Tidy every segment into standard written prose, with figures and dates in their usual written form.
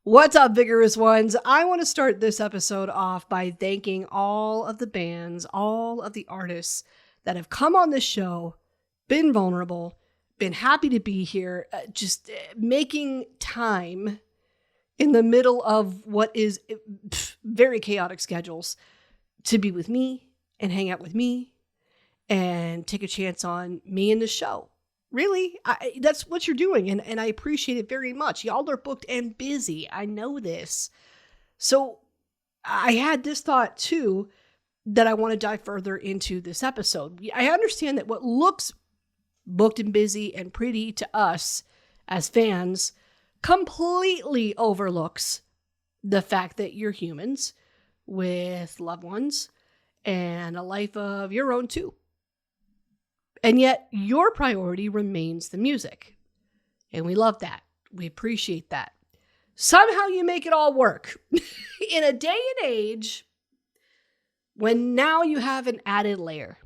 What's up, vigorous ones? I want to start this episode off by thanking all of the bands, all of the artists that have come on this show, been vulnerable, been happy to be here, just making time in the middle of what is very chaotic schedules to be with me and hang out with me and take a chance on me and the show. Really, that's what you're doing, and I appreciate it very much. Y'all are booked and busy. I know this. So I had this thought, too, that I want to dive further into this episode. I understand that what looks booked and busy and pretty to us as fans completely overlooks the fact that you're humans with loved ones and a life of your own, too. And yet your priority remains the music. And we love that. We appreciate that. Somehow you make it all work. In a day and age when now you have an added layer.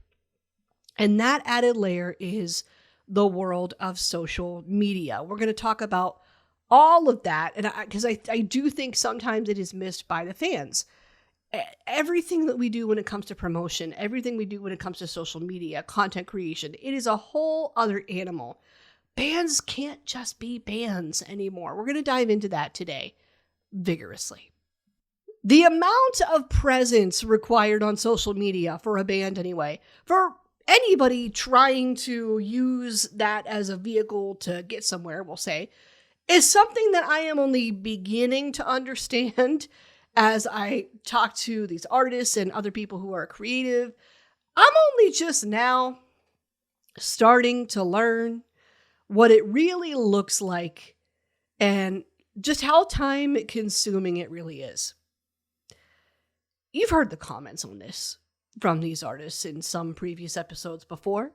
And that added layer is the world of social media. We're going to talk about all of that. And because I do think sometimes it is missed by the fans. Everything that we do when it comes to promotion, everything we do when it comes to social media, content creation, it is a whole other animal. Bands can't just be bands anymore. We're going to dive into that today vigorously. The amount of presence required on social media for a band anyway, for anybody trying to use that as a vehicle to get somewhere, we'll say, is something that I am only beginning to understand. As I talk to these artists and other people who are creative, I'm only just now starting to learn what it really looks like and just how time consuming it really is. You've heard the comments on this from these artists in some previous episodes before.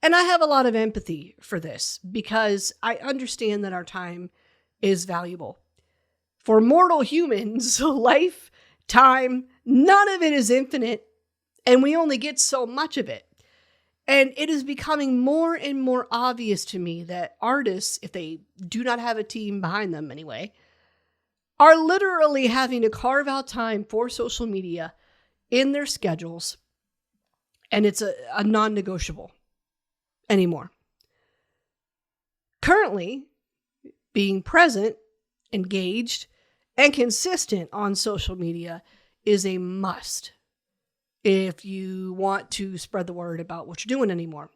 And I have a lot of empathy for this because I understand that our time is valuable. For mortal humans, life, time, none of it is infinite, and we only get so much of it. And it is becoming more and more obvious to me that artists, if they do not have a team behind them anyway, are literally having to carve out time for social media in their schedules, and it's a non-negotiable anymore. Currently, being present, engaged, and consistent on social media is a must if you want to spread the word about what you're doing anymore.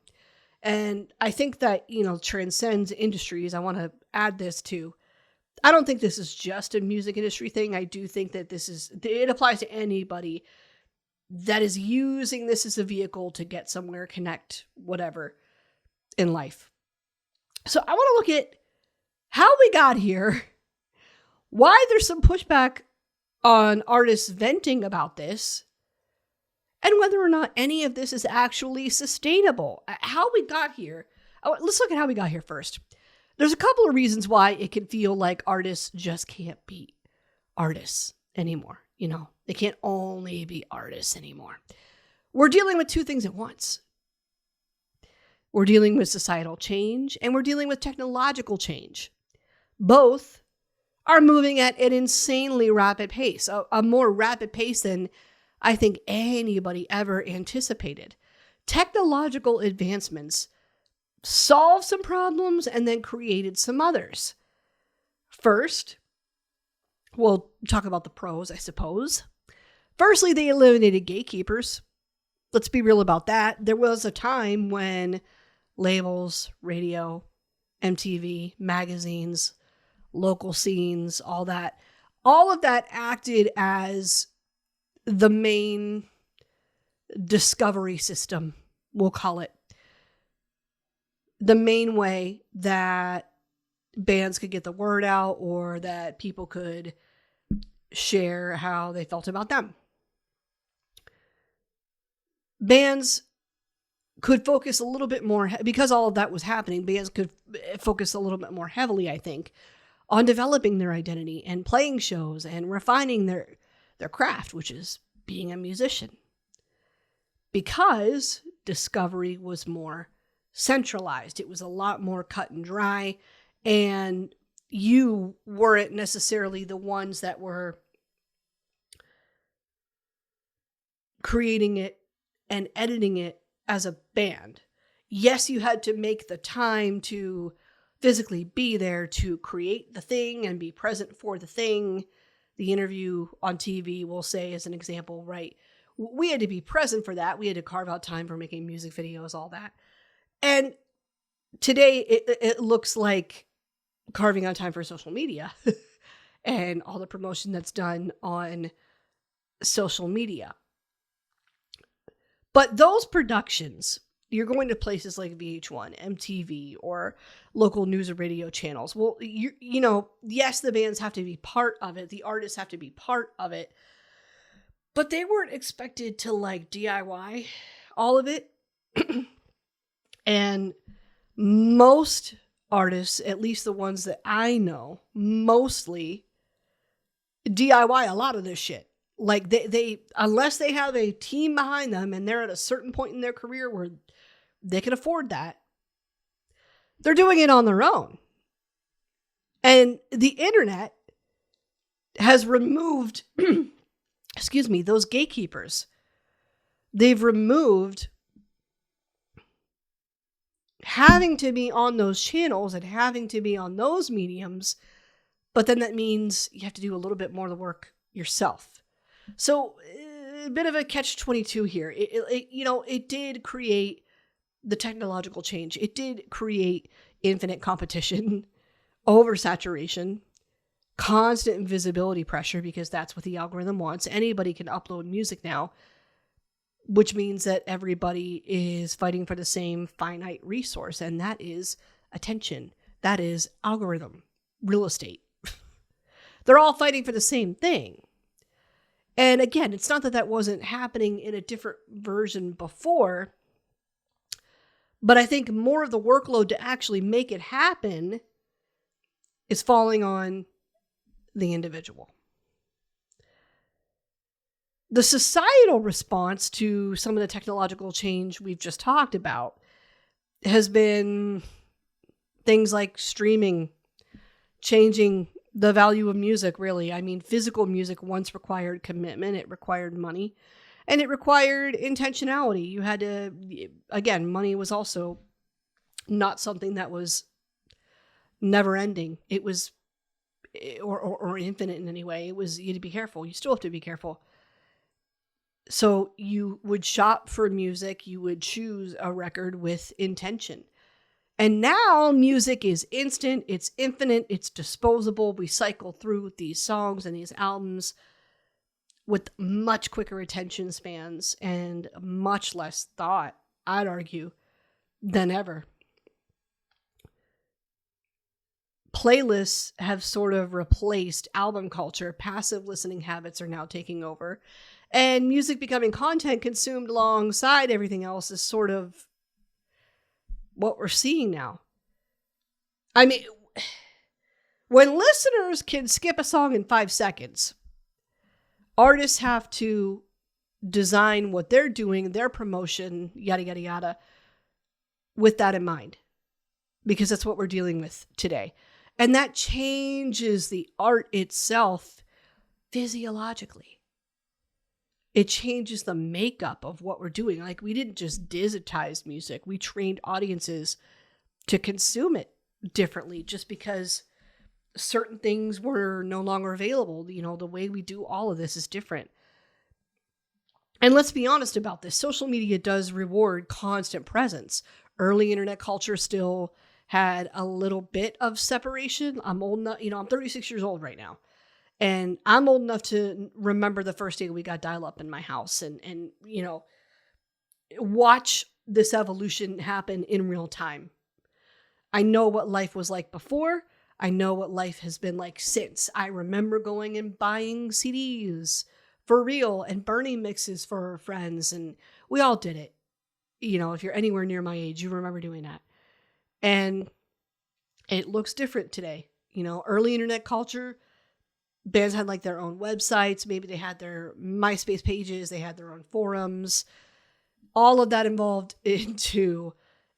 And I think that, transcends industries. I want to add this too. I don't think this is just a music industry thing. I do think that it applies to anybody that is using this as a vehicle to get somewhere, connect, whatever in life. So I want to look at how we got here, why there's some pushback on artists venting about this, and whether or not any of this is actually sustainable. How we got here. Let's look at how we got here first. There's a couple of reasons why it can feel like artists just can't be artists anymore. They can't only be artists anymore. We're dealing with two things at once. We're dealing with societal change and we're dealing with technological change. Both are moving at an insanely rapid pace, a more rapid pace than I think anybody ever anticipated. Technological advancements solved some problems and then created some others. First, we'll talk about the pros, I suppose. Firstly, they eliminated gatekeepers. Let's be real about that. There was a time when labels, radio, MTV, magazines, local scenes, all of that acted as the main discovery system, we'll call it. The main way that bands could get the word out or that people could share how they felt about them. Bands could focus a little bit more, because all of that was happening, bands could focus a little bit more heavily, I think, on developing their identity and playing shows and refining their craft, which is being a musician. Because discovery was more centralized. It was a lot more cut and dry, and you weren't necessarily the ones that were creating it and editing it as a band. Yes, you had to make the time to physically be there to create the thing and be present for the thing. The interview on TV, we'll say, as an example, right? We had to be present for that. We had to carve out time for making music videos, all that. And today it looks like carving out time for social media and all the promotion that's done on social media. But those productions, you're going to places like VH1, MTV, or local news or radio channels. Well, you know, yes, the bands have to be part of it. The artists have to be part of it. But they weren't expected to like DIY all of it. And most artists, at least the ones that I know, mostly DIY a lot of this shit. Like they unless they have a team behind them and they're at a certain point in their career where they can afford that, they're doing it on their own. And the internet has removed, excuse me, those gatekeepers. They've removed having to be on those channels and having to be on those mediums, but then that means you have to do a little bit more of the work yourself. So a bit of a catch-22 here. It did create the technological change. It did create infinite competition, oversaturation, constant visibility pressure, because that's what the algorithm wants. Anybody can upload music now, which means that everybody is fighting for the same finite resource, and that is attention. That is algorithm, real estate. They're all fighting for the same thing. And again, it's not that that wasn't happening in a different version before, but I think more of the workload to actually make it happen is falling on the individual. The societal response to some of the technological change we've just talked about has been things like streaming, changing the value of music, really. I mean, physical music once required commitment, it required money, and it required intentionality. You had to, again, money was also not something that was never ending. It was, or infinite in any way. It was, you had to be careful. You still have to be careful. So you would shop for music, you would choose a record with intention. And now music is instant, it's infinite, it's disposable. We cycle through these songs and these albums with much quicker attention spans and much less thought, I'd argue, than ever. Playlists have sort of replaced album culture. Passive listening habits are now taking over. And music becoming content consumed alongside everything else is sort of what we're seeing now. I mean, when listeners can skip a song in 5 seconds, artists have to design what they're doing, their promotion, yada, yada, yada, with that in mind. Because that's what we're dealing with today. And that changes the art itself physiologically. It changes the makeup of what we're doing. Like, we didn't just digitize music. We trained audiences to consume it differently just because certain things were no longer available. You know, the way we do all of this is different. And let's be honest about this. Social media does reward constant presence. Early internet culture still had a little bit of separation. I'm old enough, I'm 36 years old right now. And I'm old enough to remember the first day we got dial-up in my house and watch this evolution happen in real time. I know what life was like before. I know what life has been like since. I remember going and buying CDs for real and burning mixes for friends. And we all did it. If you're anywhere near my age, you remember doing that. And it looks different today. Early internet culture, bands had like their own websites. Maybe they had their MySpace pages. They had their own forums. All of that involved into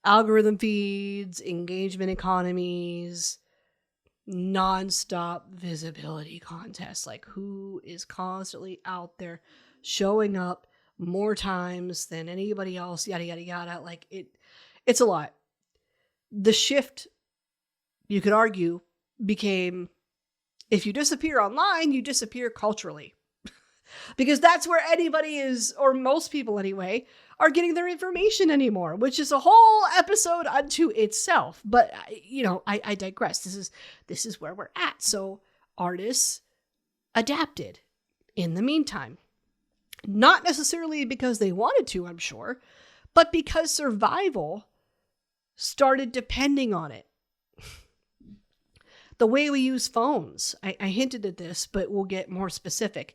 algorithm feeds, engagement economies, nonstop visibility contests. Like, who is constantly out there showing up more times than anybody else, yada, yada, yada. Like, it's a lot. The shift, you could argue, became, if you disappear online, you disappear culturally. Because that's where anybody is, or most people anyway, are getting their information anymore, which is a whole episode unto itself. But, I digress. This is where we're at. So artists adapted in the meantime. Not necessarily because they wanted to, I'm sure, but because survival started depending on it. The way we use phones, I hinted at this, but we'll get more specific.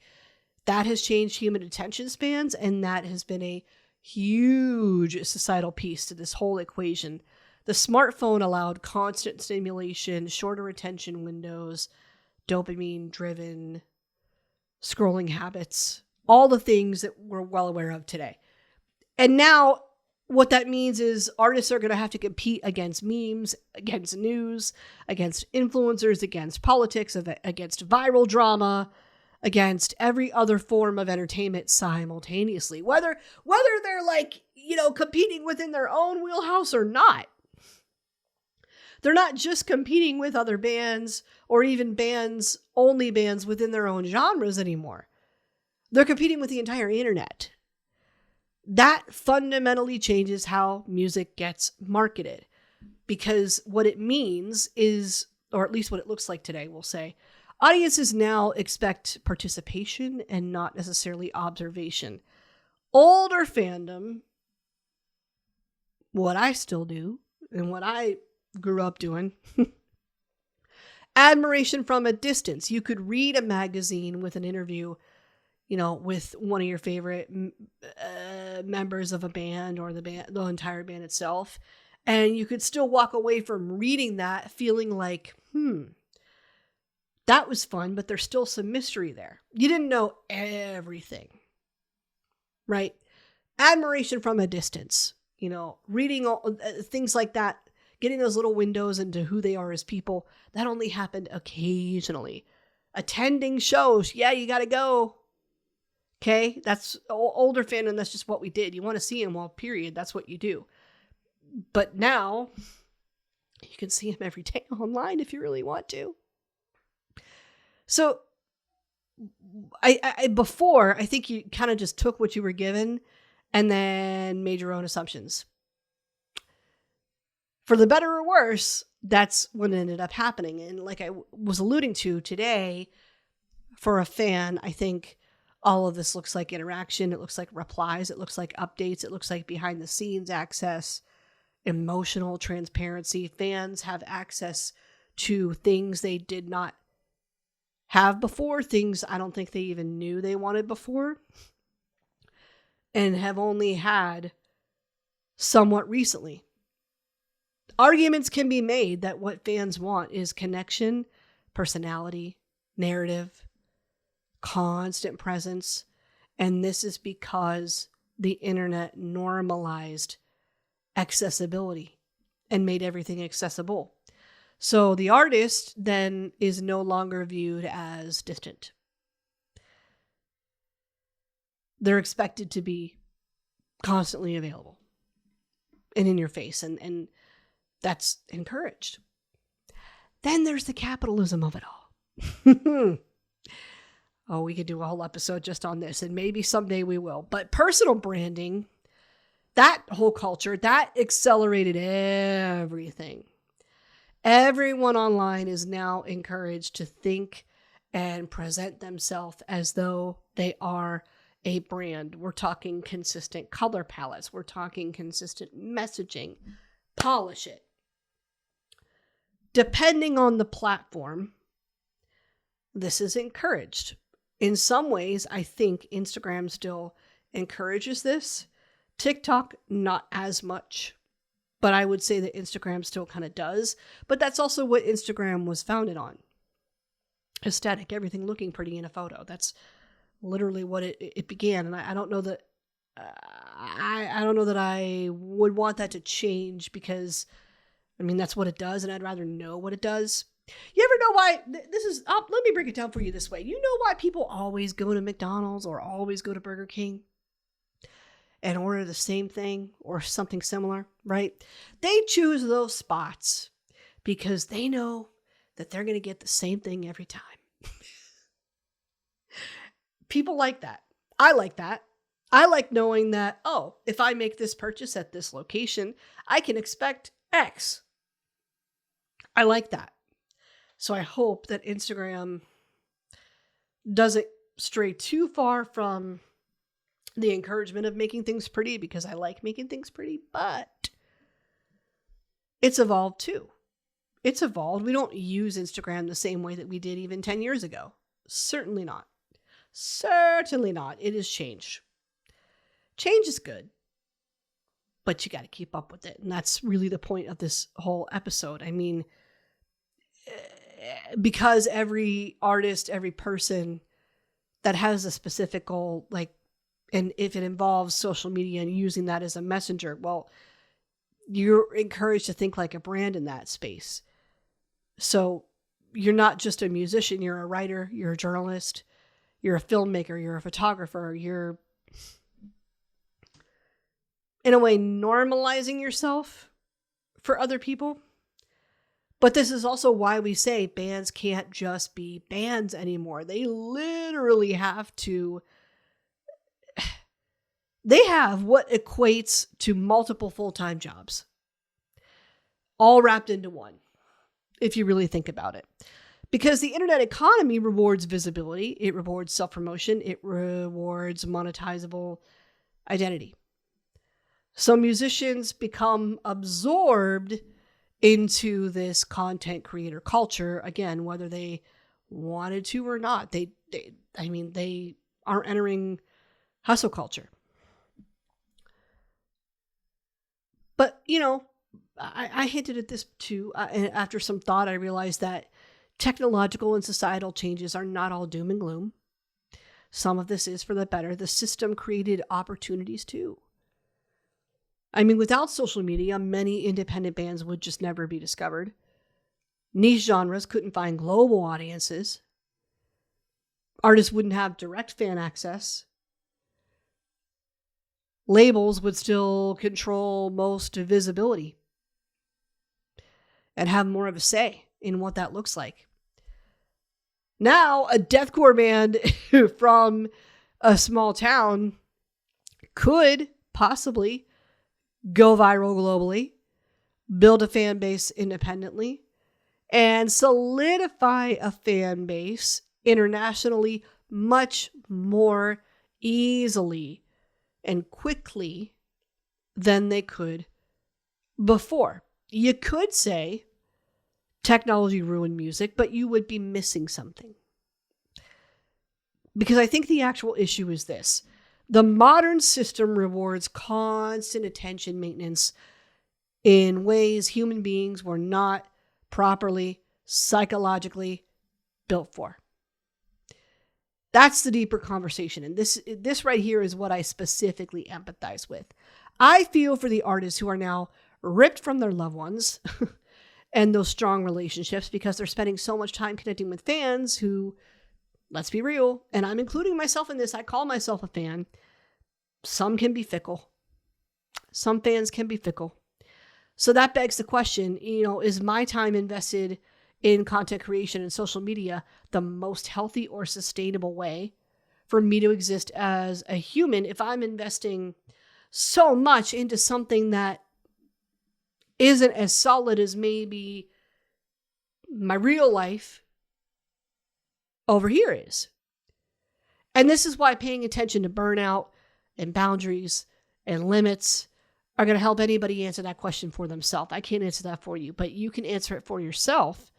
That has changed human attention spans, and that has been a huge societal piece to this whole equation. The smartphone allowed constant stimulation, shorter attention windows, dopamine-driven scrolling habits, all the things that we're well aware of today. And now what that means is artists are going to have to compete against memes, against news, against influencers, against politics, against viral drama, against every other form of entertainment simultaneously, whether they're like, competing within their own wheelhouse or not. They're not just competing with other bands or even only bands within their own genres anymore. They're competing with the entire internet. That fundamentally changes how music gets marketed, because what it means is, or at least what it looks like today, we'll say, audiences now expect participation and not necessarily observation. Older fandom, what I still do and what I grew up doing, admiration from a distance. You could read a magazine with an interview, with one of your favorite members of a band or the entire band itself, and you could still walk away from reading that feeling like, that was fun, but there's still some mystery there. You didn't know everything, right? Admiration from a distance, reading things like that, getting those little windows into who they are as people, that only happened occasionally. Attending shows, yeah, you got to go. Okay, that's older fandom. That's just what we did. You want to see them, well, period. That's what you do. But now you can see them every day online if you really want to. So before, I think you kind of just took what you were given and then made your own assumptions. For the better or worse, that's what ended up happening. And like I was alluding to today, for a fan, I think all of this looks like interaction. It looks like replies. It looks like updates. It looks like behind the scenes access, emotional transparency. Fans have access to things they did not have before, things I don't think they even knew they wanted before, and have only had somewhat recently. Arguments can be made that what fans want is connection, personality, narrative, constant presence, and this is because the internet normalized accessibility and made everything accessible. So the artist then is no longer viewed as distant. They're expected to be constantly available and in your face, and that's encouraged. Then there's the capitalism of it all. Oh, we could do a whole episode just on this, and maybe someday we will. But personal branding, that whole culture, that accelerated everything. Everyone online is now encouraged to think and present themselves as though they are a brand. We're talking consistent color palettes. We're talking consistent messaging. Polish it. Depending on the platform, this is encouraged. In some ways, I think Instagram still encourages this. TikTok, not as much. But I would say that Instagram still kind of does. But that's also what Instagram was founded on. Aesthetic, everything looking pretty in a photo. That's literally what it began. And I don't know that I don't know that I would want that to change, because I mean, that's what it does, and I'd rather know what it does. You ever know why this is? Let me break it down for you this way. You know why people always go to McDonald's or always go to Burger King and order the same thing or something similar, right? They choose those spots because they know that they're going to get the same thing every time. People like that. I like that. I like knowing that, oh, if I make this purchase at this location, I can expect X. I like that. So I hope that Instagram doesn't stray too far from the encouragement of making things pretty, because I like making things pretty, but it's evolved too. It's evolved. We don't use Instagram the same way that we did even 10 years ago. Certainly not. Certainly not. It has changed. Change is good, but you got to keep up with it. And that's really the point of this whole episode. I mean, because every artist, every person that has a specific goal, like, and if it involves social media and using that as a messenger, well, you're encouraged to think like a brand in that space. So you're not just a musician, you're a writer, you're a journalist, you're a filmmaker, you're a photographer, you're in a way normalizing yourself for other people. But this is also why we say bands can't just be bands anymore. They literally have to, they have what equates to multiple full-time jobs, all wrapped into one, if you really think about it. Because the internet economy rewards visibility, it rewards self-promotion, it rewards monetizable identity. So musicians become absorbed into this content creator culture, again, whether they wanted to or not. They are entering hustle culture. But, you know, I hinted at this too. And after some thought, I realized that technological and societal changes are not all doom and gloom. Some of this is for the better. The system created opportunities too. I mean, without social media, many independent bands would just never be discovered. Niche genres couldn't find global audiences. Artists wouldn't have direct fan access. Labels would still control most visibility and have more of a say in what that looks like. Now, a deathcore band from a small town could possibly go viral globally, build a fan base independently, and solidify a fan base internationally much more easily and quickly than they could before. You could say technology ruined music, but you would be missing something. Because I think the actual issue is this. The modern system rewards constant attention maintenance in ways human beings were not properly psychologically built for. That's the deeper conversation. And this right here is what I specifically empathize with. I feel for the artists who are now ripped from their loved ones and those strong relationships because they're spending so much time connecting with fans who, let's be real, and I'm including myself in this, I call myself a fan. Some can be fickle. Some fans can be fickle. So that begs the question, is my time invested in content creation and social media the most healthy or sustainable way for me to exist as a human if I'm investing so much into something that isn't as solid as maybe my real life over here is? And this is why paying attention to burnout and boundaries and limits are going to help anybody answer that question for themselves. I can't answer that for you, but you can answer it for yourself.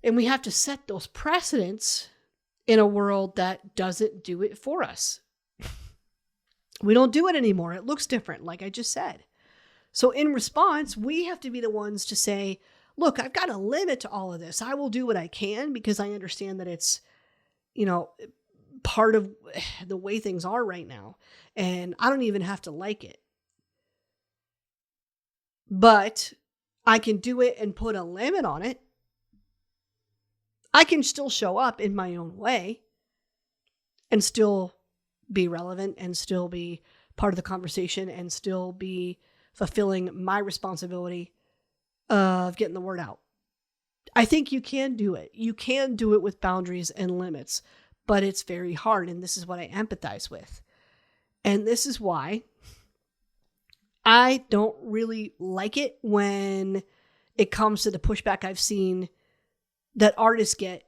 And we have to set those precedents in a world that doesn't do it for us. We don't do it anymore. It looks different, like I just said. So in response, we have to be the ones to say, look, I've got a limit to all of this. I will do what I can because I understand that it's, part of the way things are right now. And I don't even have to like it. But I can do it and put a limit on it. I can still show up in my own way and still be relevant and still be part of the conversation and still be fulfilling my responsibility of getting the word out. I think you can do it. You can do it with boundaries and limits, but it's very hard. And this is what I empathize with. And this is why I don't really like it when it comes to the pushback I've seen that artists get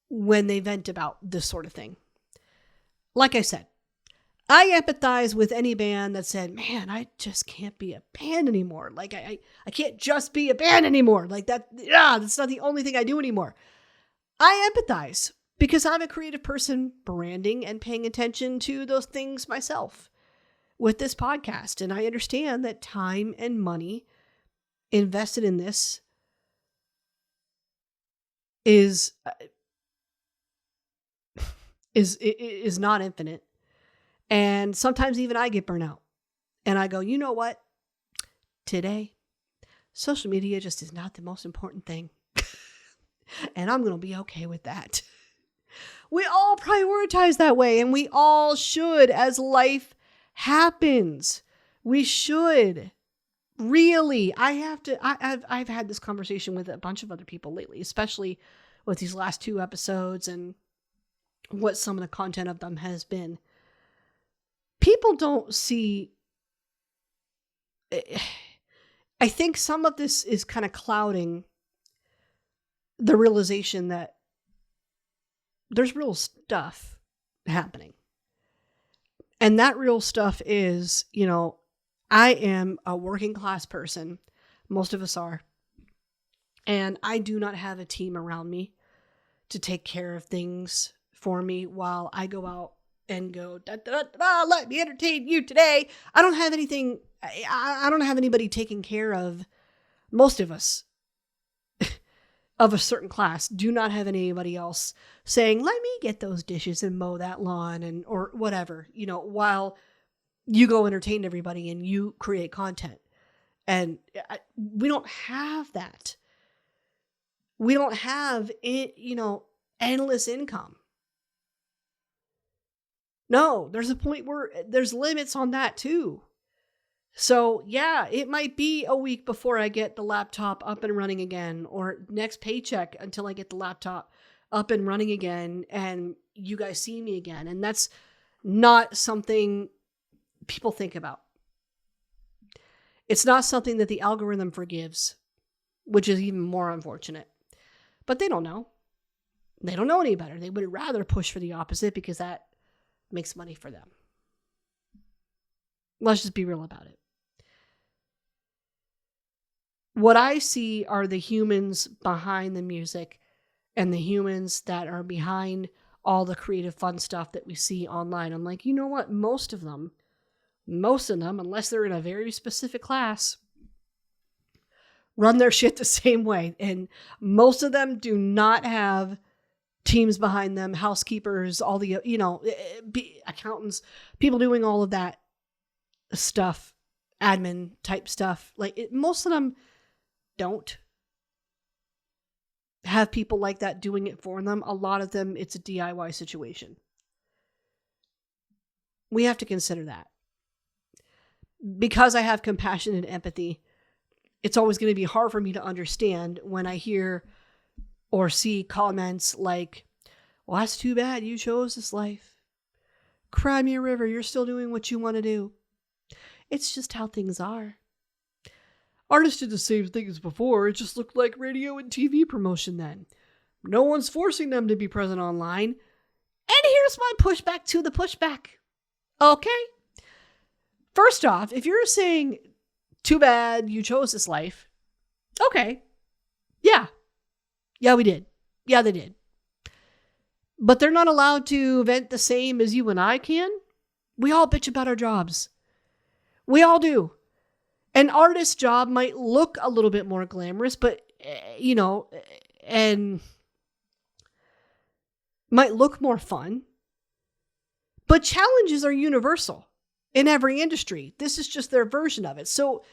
when they vent about this sort of thing. Like I said, I empathize with any band that said, man, I just can't be a band anymore. Like, I can't just be a band anymore. Like that's not the only thing I do anymore. I empathize because I'm a creative person branding and paying attention to those things myself with this podcast. And I understand that time and money invested in this is not infinite. And sometimes even I get burnout. And I go, you know what? Today, social media just is not the most important thing. And I'm going to be okay with that. We all prioritize that way, and we all should as life happens. We should. Really. I've had this conversation with a bunch of other people lately, especially with these last 2 episodes and what some of the content of them has been. People don't see, I think some of this is kind of clouding the realization that there's real stuff happening. And that real stuff is, I am a working class person. Most of us are. And I do not have a team around me to take care of things for me while I go out and go, da, da, da, da, let me entertain you today. I don't have anything. I don't have anybody taking care of. Most of us of a certain class do not have anybody else saying, let me get those dishes and mow that lawn or whatever, while you go entertain everybody and you create content. And we don't have that. We don't have it, endless income. No, there's a point where there's limits on that too. So yeah, it might be a week before I get the laptop up and running again, or next paycheck until I get the laptop up and running again and you guys see me again. And that's not something people think about. It's not something that the algorithm forgives, which is even more unfortunate. But they don't know. They don't know any better. They would rather push for the opposite because that makes money for them. Let's just be real about it. What I see are the humans behind the music and the humans that are behind all the creative fun stuff that we see online. I'm like, you know what? Most of them, unless they're in a very specific class, run their shit the same way. And most of them do not have teams behind them, housekeepers, all the, accountants, people doing all of that stuff, admin type stuff. Most of them don't have people like that doing it for them. A lot of them, it's a DIY situation. We have to consider that. Because I have compassion and empathy, it's always going to be hard for me to understand when I hear or see comments like, well, that's too bad you chose this life. Cry me a river, you're still doing what you want to do. It's just how things are. Artists did the same thing as before, it just looked like radio and TV promotion then. No one's forcing them to be present online. And here's my pushback to the pushback. Okay? First off, if you're saying, too bad you chose this life, okay. Yeah, we did. Yeah, they did. But they're not allowed to vent the same as you and I can. We all bitch about our jobs. We all do. An artist's job might look a little bit more glamorous, but, and might look more fun. But challenges are universal in every industry. This is just their version of it. So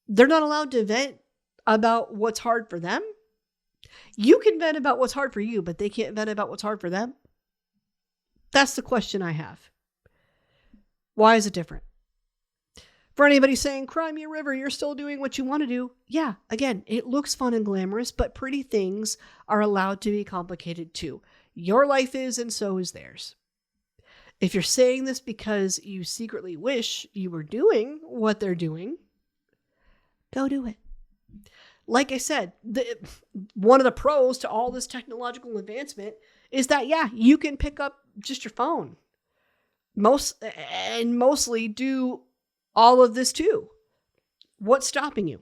they're not allowed to vent about what's hard for them. You can vent about what's hard for you, but they can't vent about what's hard for them. That's the question I have. Why is it different? For anybody saying, cry me a river, you're still doing what you want to do. Yeah, again, it looks fun and glamorous, but pretty things are allowed to be complicated too. Your life is, and so is theirs. If you're saying this because you secretly wish you were doing what they're doing, go do it. Like I said, one of the pros to all this technological advancement is that, yeah, you can pick up just your phone. Mostly do all of this too. What's stopping you?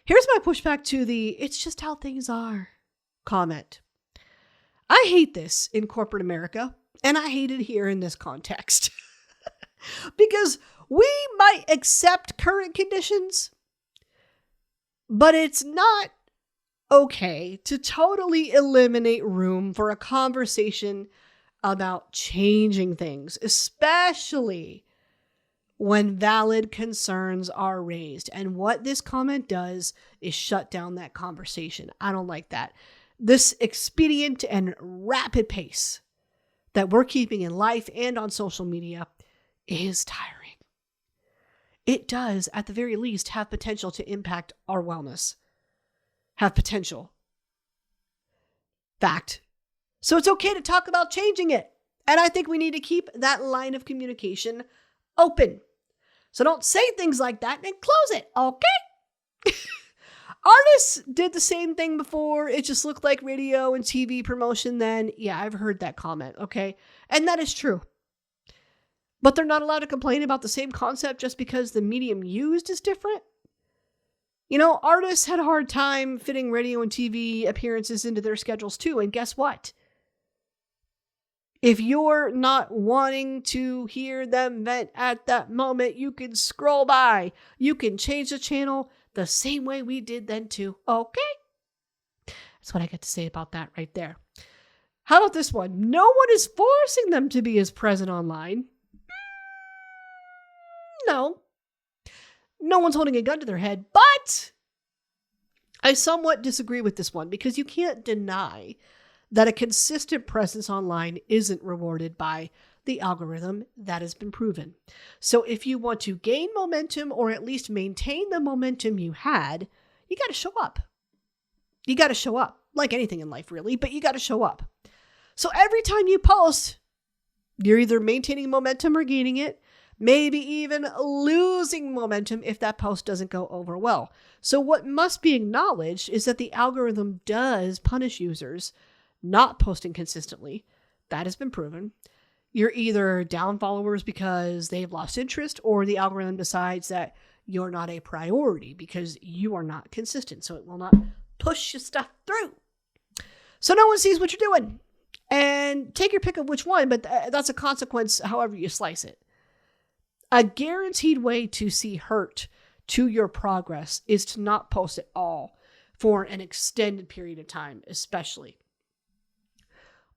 Here's my pushback to the "it's just how things are" comment. I hate this in corporate America, and I hate it here in this context. Because we might accept current conditions, but it's not okay to totally eliminate room for a conversation about changing things, especially when valid concerns are raised. And what this comment does is shut down that conversation. I don't like that. This expedient and rapid pace that we're keeping in life and on social media is tiring. It does, at the very least, have potential to impact our wellness. Have potential. Fact. So it's okay to talk about changing it. And I think we need to keep that line of communication open. So don't say things like that and close it, okay? Artists did the same thing before. It just looked like radio and TV promotion then. Yeah, I've heard that comment, okay? And that is true. But they're not allowed to complain about the same concept just because the medium used is different. You know, artists had a hard time fitting radio and TV appearances into their schedules too. And guess what? If you're not wanting to hear them vent at that moment, you can scroll by. You can change the channel the same way we did then too. Okay? That's what I got to say about that right there. How about this one? No one is forcing them to be as present online. No. No one's holding a gun to their head, but I somewhat disagree with this one because you can't deny that a consistent presence online isn't rewarded by the algorithm. That has been proven. So if you want to gain momentum or at least maintain the momentum you had, you got to show up. You got to show up, like anything in life really, but you got to show up. So every time you post, you're either maintaining momentum or gaining it, maybe even losing momentum if that post doesn't go over well. So what must be acknowledged is that the algorithm does punish users not posting consistently. That has been proven. You're either down followers because they've lost interest, or the algorithm decides that you're not a priority because you are not consistent. So it will not push your stuff through. So no one sees what you're doing. And take your pick of which one, but that's a consequence however you slice it. A guaranteed way to see hurt to your progress is to not post at all for an extended period of time, especially.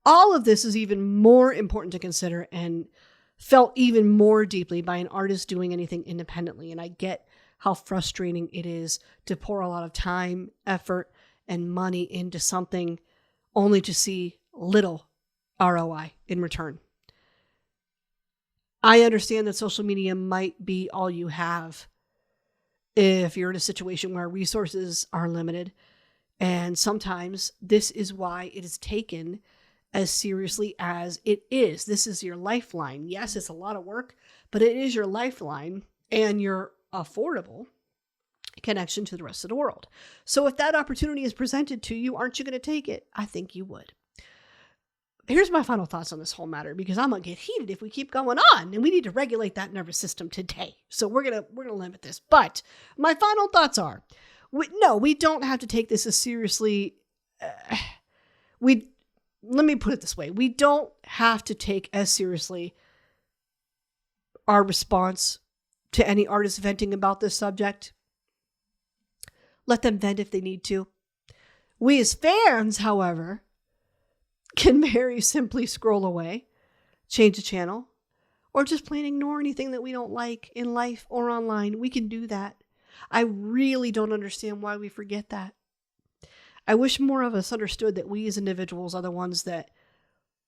All of this is even more important to consider and felt even more deeply by an artist doing anything independently. And I get how frustrating it is to pour a lot of time, effort, and money into something only to see little ROI in return. I understand that social media might be all you have if you're in a situation where resources are limited. And sometimes this is why it is taken as seriously as it is. This is your lifeline. Yes, it's a lot of work, but it is your lifeline and your affordable connection to the rest of the world. So if that opportunity is presented to you, aren't you going to take it? I think you would. Here's my final thoughts on this whole matter, because I'm going to get heated if we keep going on, and we need to regulate that nervous system today. So we're going to limit this. But my final thoughts are, we don't have to take this as seriously. Let me put it this way. We don't have to take as seriously our response to any artist venting about this subject. Let them vent if they need to. We as fans, however, can very simply scroll away, change the channel, or just plain ignore anything that we don't like in life or online. We can do that. I really don't understand why we forget that. I wish more of us understood that we as individuals are the ones that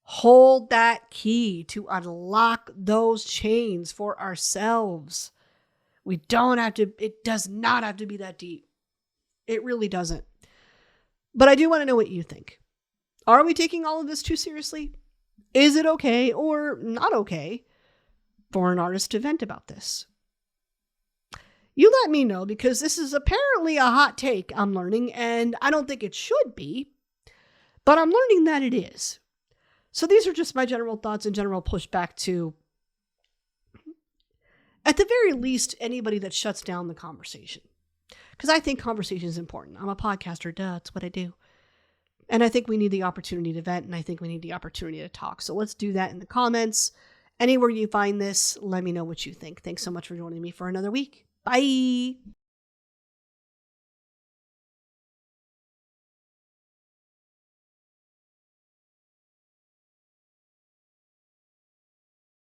hold that key to unlock those chains for ourselves. We don't have to, it does not have to be that deep. It really doesn't. But I do want to know what you think. Are we taking all of this too seriously? Is it okay or not okay for an artist to vent about this? You let me know, because this is apparently a hot take I'm learning, and I don't think it should be, but I'm learning that it is. So these are just my general thoughts and general pushback to, at the very least, anybody that shuts down the conversation. Because I think conversation is important. I'm a podcaster, duh, it's what I do. And I think we need the opportunity to vent, and I think we need the opportunity to talk. So let's do that in the comments. Anywhere you find this, let me know what you think. Thanks so much for joining me for another week. Bye.